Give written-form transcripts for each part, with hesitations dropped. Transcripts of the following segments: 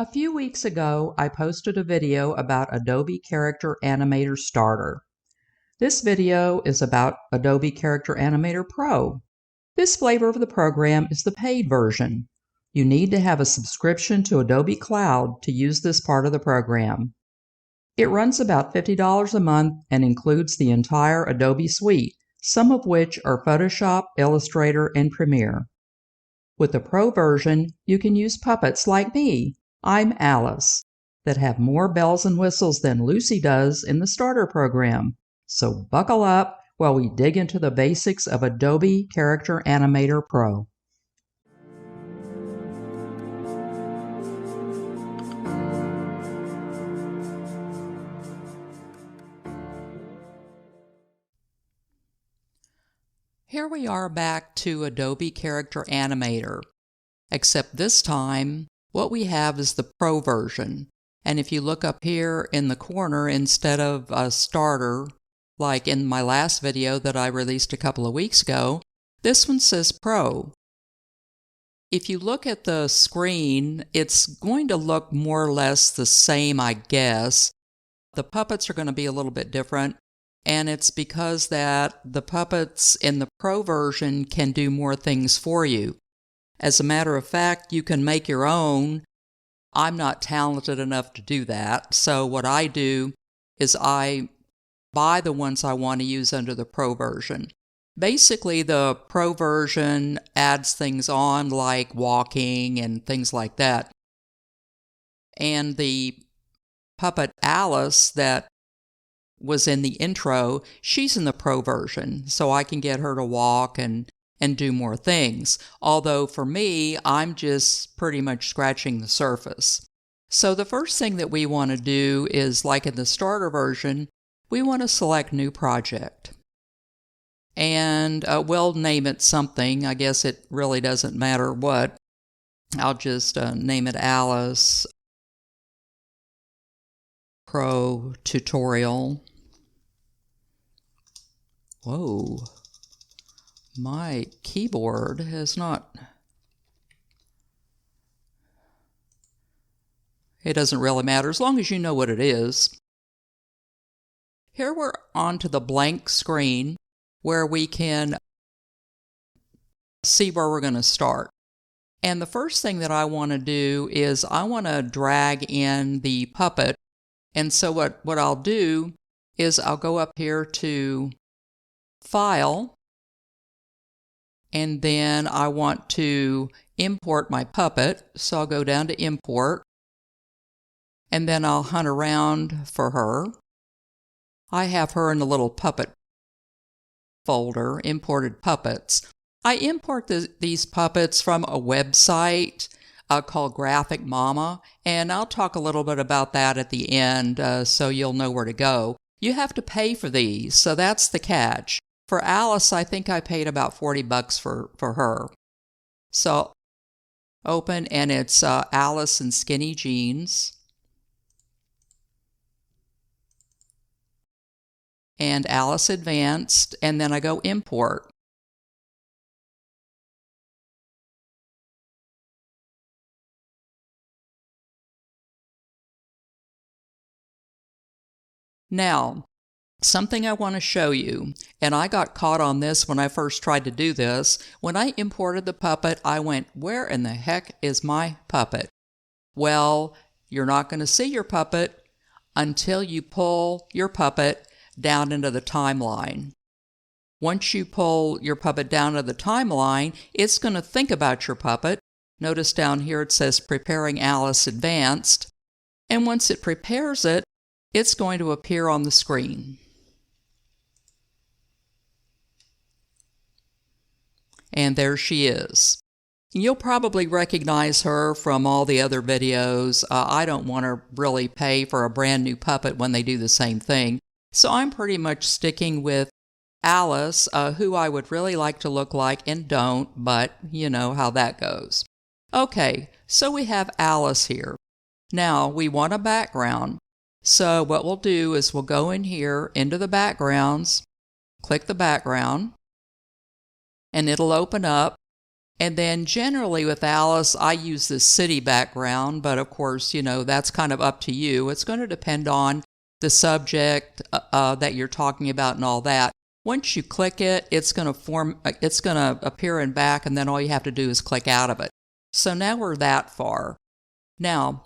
A few weeks ago, I posted a video about Adobe Character Animator Starter. This video is about Adobe Character Animator Pro. This flavor of the program is the paid version. You need to have a subscription to Adobe Cloud to use this part of the program. It runs about $50 a month and includes the entire Adobe suite, some of which are Photoshop, Illustrator, and Premiere. With the Pro version, you can use puppets like me. I'm Alice, that have more bells and whistles than Lucy does in the starter program. So buckle up while we dig into the basics of Adobe Character Animator Pro. Here we are back to Adobe Character Animator, except this time what we have is the Pro version. And if you look up here in the corner, instead of a starter, like in my last video that I released a couple of weeks ago, this one says Pro. If you look at the screen, it's going to look more or less the same, I guess. The puppets are going to be a little bit different, and it's because that the puppets in the Pro version can do more things for you. As a matter of fact, you can make your own. I'm not talented enough to do that, so what I do is I buy the ones I want to use under the Pro version. Basically, the Pro version adds things on like walking and things like that. And the puppet Alice that was in the intro, she's in the Pro version, so I can get her to walk and do more things. Although for me, I'm just pretty much scratching the surface. So the first thing that we want to do is, like in the starter version, we want to select New Project. And we'll name it something. I guess it really doesn't matter what. I'll just name it Alice Pro Tutorial. Whoa. My keyboard has not... It doesn't really matter as long as you know what it is. Here we're onto the blank screen where we can see where we're going to start. And the first thing that I want to do is I want to drag in the puppet. And so what I'll do is I'll go up here to File, and then I want to import my puppet, so I'll go down to Import, and then I'll hunt around for her. I have her in the little puppet folder, Imported Puppets. I import these puppets from a website called Graphic Mama, and I'll talk a little bit about that at the end so you'll know where to go. You have to pay for these, so that's the catch. For Alice, I think I paid about $40 for her. So open, and it's Alice in skinny jeans. And Alice Advanced, and then I go Import. Now, something I want to show you, and I got caught on this when I first tried to do this. When I imported the puppet, I went, where in the heck is my puppet? Well, you're not going to see your puppet until you pull your puppet down into the timeline. Once you pull your puppet down to the timeline, it's going to think about your puppet. Notice down here it says Preparing Alice Advanced, and once it prepares it, it's going to appear on the screen. And there she is. You'll probably recognize her from all the other videos. I don't want to really pay for a brand new puppet when they do the same thing. So I'm pretty much sticking with Alice, who I would really like to look like and don't, but you know how that goes. Okay, so we have Alice here. Now we want a background. So what we'll do is we'll go in here into the backgrounds, click the background, and it'll open up And then generally with Alice, I use this city background, but of course, you know, that's kind of up to you. It's going to depend on the subject that you're talking about and all that. Once you click it, it's going to appear in back, and then all you have to do is click out of it. So now we're that far. Now,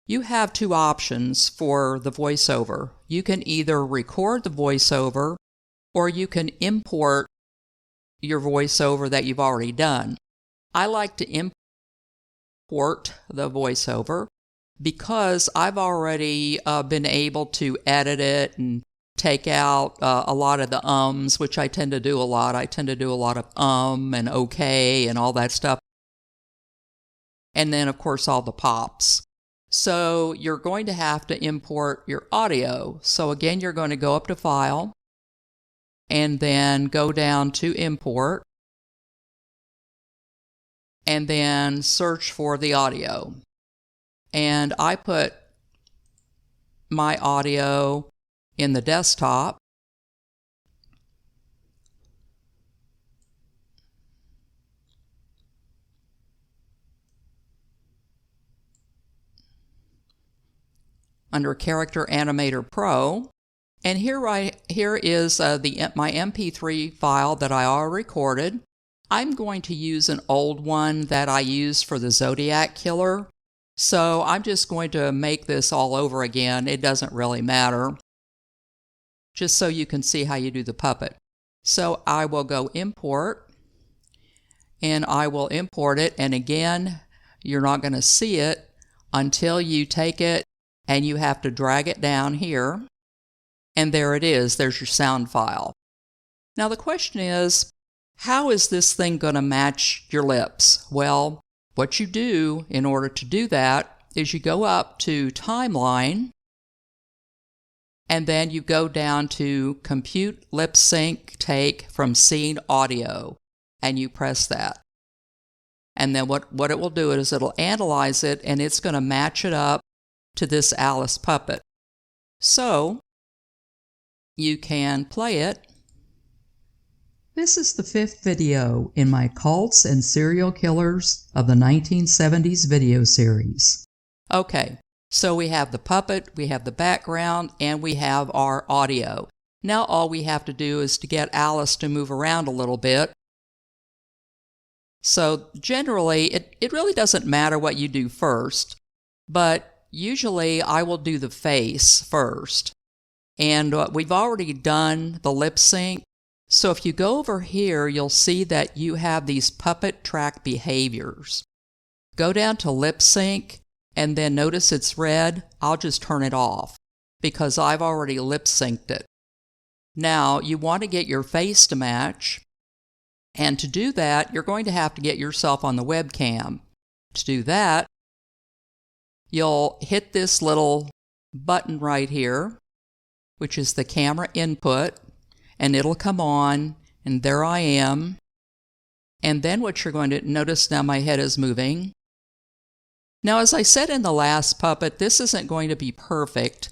you have two options for the voiceover. You can either record the voiceover, or you can import your voiceover that you've already done. I like to import the voiceover because I've already been able to edit it and take out a lot of the ums, which I tend to do a lot. I tend to do a lot of and okay and all that stuff. And then, of course, all the pops. So you're going to have to import your audio. So again, you're going to go up to File, and then go down to Import, and then search for the audio. And I put my audio in the desktop. Under Character Animator Pro. And here is my MP3 file that I already recorded. I'm going to use an old one that I used for the Zodiac Killer. So I'm just going to make this all over again. It doesn't really matter. Just so you can see how you do the puppet. So I will go Import, and I will import it. And again, you're not going to see it until you take it and you have to drag it down here. And there it is. There's your sound file. Now the question is, how is this thing going to match your lips? Well, what you do in order to do that is you go up to Timeline, and then you go down to Compute Lip Sync Take from Scene Audio, and you press that. And then what it will do is it'll analyze it, and it's going to match it up to this Alice puppet. So you can play it. This is the 5th video in my Cults and Serial Killers of the 1970s video series. Okay, so we have the puppet, we have the background, and we have our audio. Now all we have to do is to get Alice to move around a little bit. So generally, it really doesn't matter what you do first, but usually I will do the face first. And we've already done the lip sync. So if you go over here, you'll see that you have these puppet track behaviors. Go down to lip sync, and then notice it's red. I'll just turn it off because I've already lip synced it. Now you want to get your face to match. And to do that, you're going to have to get yourself on the webcam. To do that, you'll hit this little button right here, which is the camera input, and it'll come on, and there I am. And then what you're going to notice, now my head is moving. Now, as I said in the last puppet, this isn't going to be perfect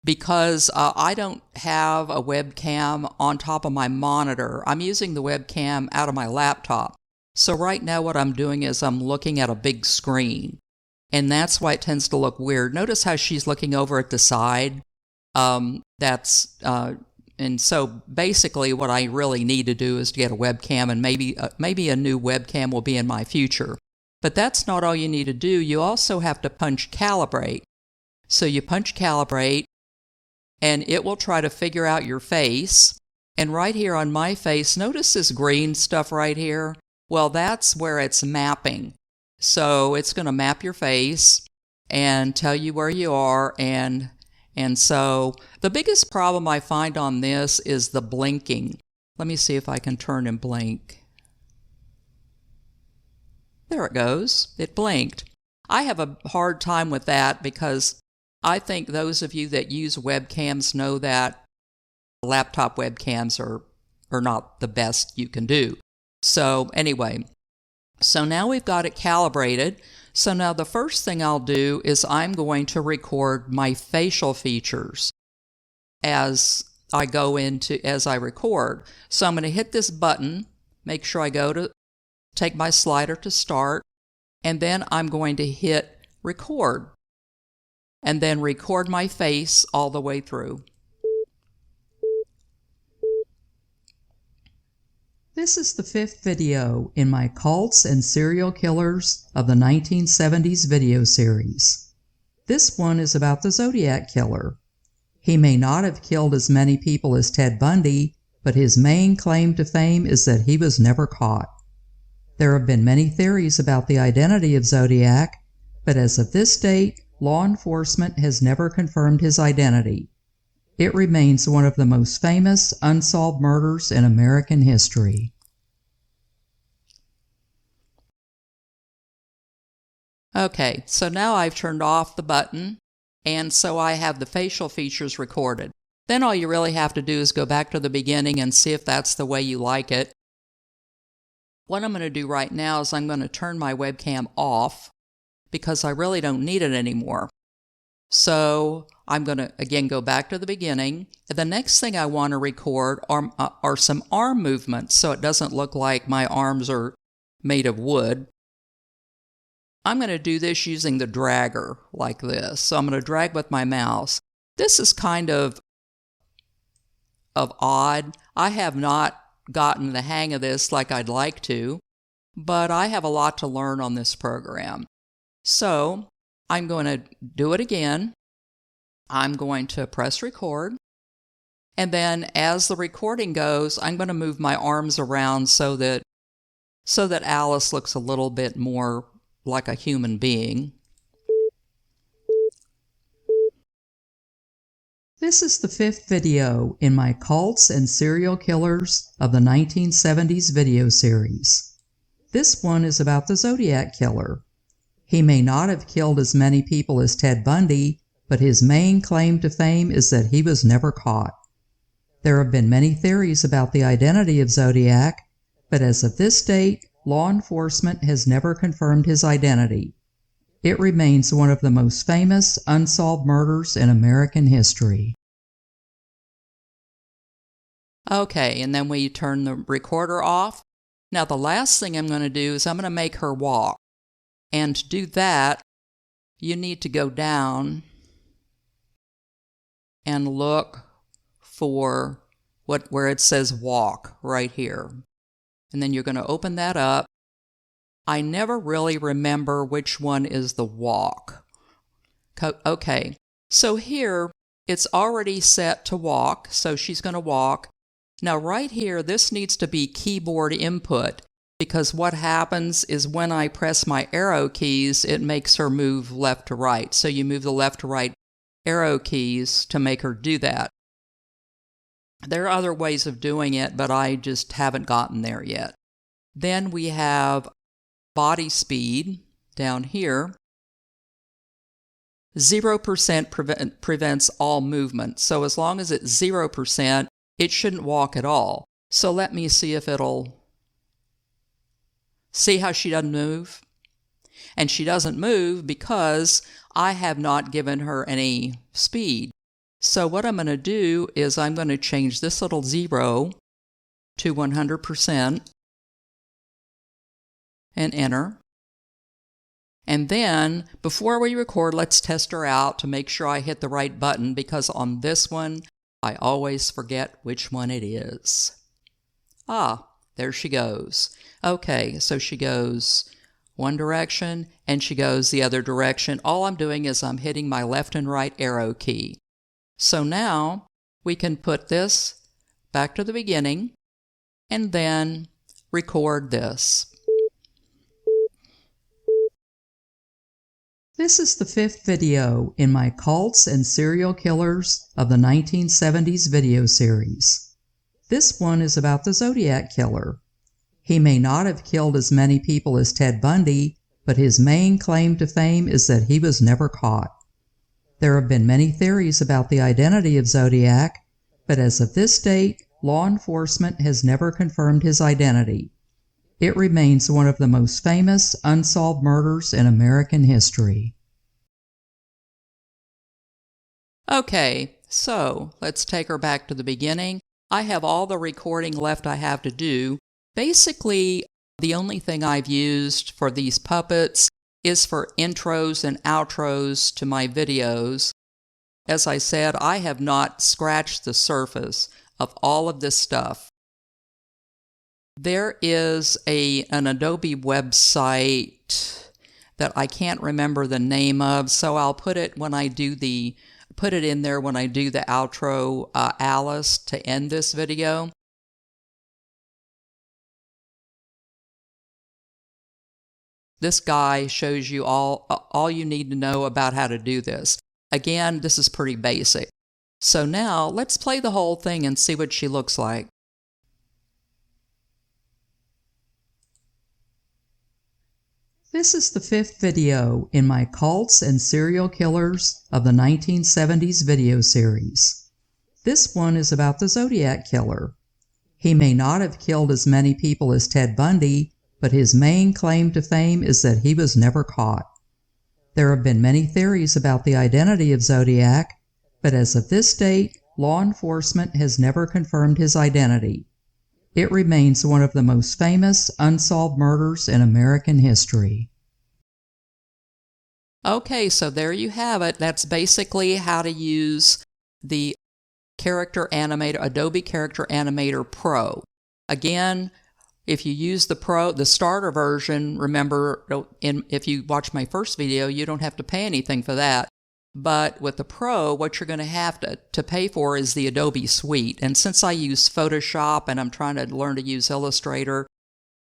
because I don't have a webcam on top of my monitor. I'm using the webcam out of my laptop. So right now what I'm doing is I'm looking at a big screen, and that's why it tends to look weird. Notice how she's looking over at the side. And so basically what I really need to do is to get a webcam, and maybe a new webcam will be in my future. But that's not all you need to do. You also have to punch calibrate. So you punch calibrate, and it will try to figure out your face. And right here on my face, notice this green stuff right here? Well, that's where it's mapping. So it's going to map your face and tell you where you are, and so the biggest problem I find on this is the blinking. Let me see if I can turn and blink. There it goes. It blinked. I have a hard time with that because I think those of you that use webcams know that laptop webcams are not the best you can do. So anyway, so now we've got it calibrated. So now the first thing I'll do is I'm going to record my facial features as I take my slider to start, and then I'm going to hit record, and then record my face all the way through. This is the 5th video in my Cults and Serial Killers of the 1970s video series. This one is about the Zodiac Killer. He may not have killed as many people as Ted Bundy, but his main claim to fame is that he was never caught. There have been many theories about the identity of Zodiac, but as of this date, law enforcement has never confirmed his identity. It remains one of the most famous unsolved murders in American history. Okay, so now I've turned off the button, and so I have the facial features recorded. Then all you really have to do is go back to the beginning and see if that's the way you like it. What I'm going to do right now is I'm going to turn my webcam off because I really don't need it anymore. So I'm going to again go back to the beginning. The next thing I want to record are some arm movements so it doesn't look like my arms are made of wood. I'm going to do this using the dragger like this. So I'm going to drag with my mouse. This is kind of odd. I have not gotten the hang of this like I'd like to, but I have a lot to learn on this program. So I'm going to do it again. I'm going to press record, and then as the recording goes, I'm going to move my arms around so that Alice looks a little bit more like a human being. This is the 5th video in my Cults and Serial Killers of the 1970s video series. This one is about the Zodiac Killer. He may not have killed as many people as Ted Bundy, but his main claim to fame is that he was never caught. There have been many theories about the identity of Zodiac, but as of this date, law enforcement has never confirmed his identity. It remains one of the most famous unsolved murders in American history. Okay, and then we turn the recorder off. Now the last thing I'm going to do is I'm going to make her walk. And to do that, you need to go down and look for where it says walk right here. And then you're going to open that up. I never really remember which one is the walk. Okay, so here it's already set to walk, so she's going to walk. Now right here, this needs to be keyboard input, because what happens is when I press my arrow keys, it makes her move left to right. So you move the left to right arrow keys to make her do that. There are other ways of doing it, but I just haven't gotten there yet. Then we have body speed down here. 0% prevents all movement. So as long as it's 0%, it shouldn't walk at all. So let me see if it'll... See how she doesn't move? And she doesn't move because I have not given her any speed. So what I'm going to do is I'm going to change this little 0 to 100%. And enter. And then, before we record, let's test her out to make sure I hit the right button, because on this one, I always forget which one it is. Ah, there she goes. Okay, so she goes one direction, and she goes the other direction. All I'm doing is I'm hitting my left and right arrow key. So now, we can put this back to the beginning, and then record this. This is the 5th video in my Cults and Serial Killers of the 1970s video series. This one is about the Zodiac Killer. He may not have killed as many people as Ted Bundy, but his main claim to fame is that he was never caught. There have been many theories about the identity of Zodiac, but as of this date, law enforcement has never confirmed his identity. It remains one of the most famous unsolved murders in American history. Okay, so let's take her back to the beginning. I have all the recording left I have to do. Basically, The only thing I've used for these puppets is for intros and outros to my videos. As I said, I have not scratched the surface of all of this stuff. There is an Adobe website that I can't remember the name of, so I'll put it when I do put it in there when I do the outro, Alice, to end this video. This guy shows you all you need to know about how to do this. Again, this is pretty basic. So now let's play the whole thing and see what she looks like. This is the 5th video in my Cults and Serial Killers of the 1970s video series. This one is about the Zodiac Killer. He may not have killed as many people as Ted Bundy, but his main claim to fame is that he was never caught. There have been many theories about the identity of Zodiac, but as of this date, law enforcement has never confirmed his identity. It remains one of the most famous unsolved murders in American history. Okay, so there you have it. That's basically how to use the Character Animator, Adobe Character Animator Pro. Again, if you use the starter version, remember, if you watch my first video, you don't have to pay anything for that. But with the Pro, what you're going to have to pay for is the Adobe Suite. And since I use Photoshop and I'm trying to learn to use Illustrator,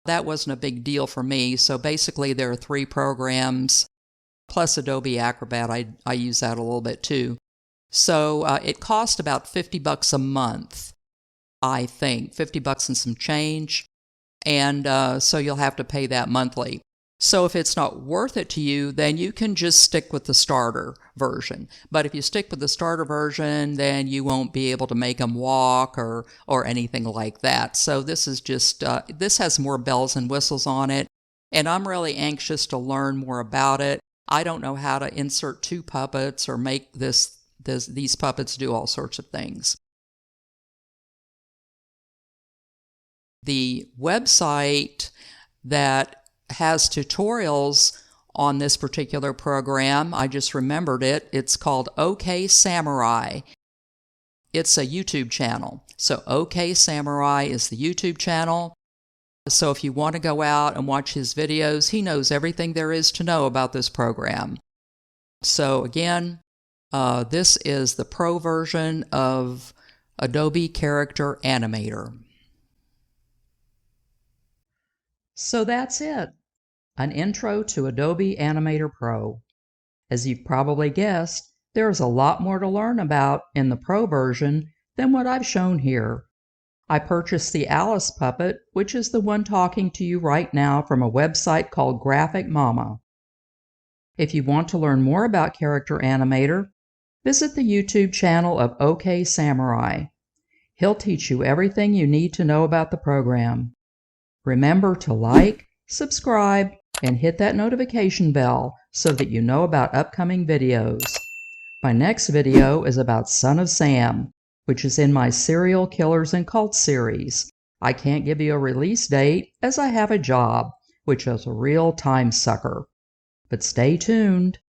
that wasn't a big deal for me. So basically there are 3 programs, plus Adobe Acrobat. I use that a little bit too. So it cost about $50 a month, I think, $50 and some change. And so you'll have to pay that monthly. So if it's not worth it to you, then you can just stick with the starter version. But if you stick with the starter version, then you won't be able to make them walk or anything like that. So this is just, this has more bells and whistles on it, and I'm really anxious to learn more about it. I don't know how to insert 2 puppets or make these puppets do all sorts of things. The website that has tutorials on this particular program, I just remembered it. It's called OK Samurai. It's a YouTube channel. So OK Samurai is the YouTube channel. So if you want to go out and watch his videos, he knows everything there is to know about this program. So again, this is the Pro version of Adobe Character Animator. So that's it. An intro to Adobe Animator Pro. As you've probably guessed, there is a lot more to learn about in the Pro version than what I've shown here. I purchased the Alice puppet, which is the one talking to you right now, from a website called Graphic Mama. If you want to learn more about Character Animator, visit the YouTube channel of OK Samurai. He'll teach you everything you need to know about the program. Remember to like, subscribe, and hit that notification bell so that you know about upcoming videos. My next video is about Son of Sam, which is in my Serial Killers and Cults series. I can't give you a release date as I have a job, which is a real time sucker. But stay tuned.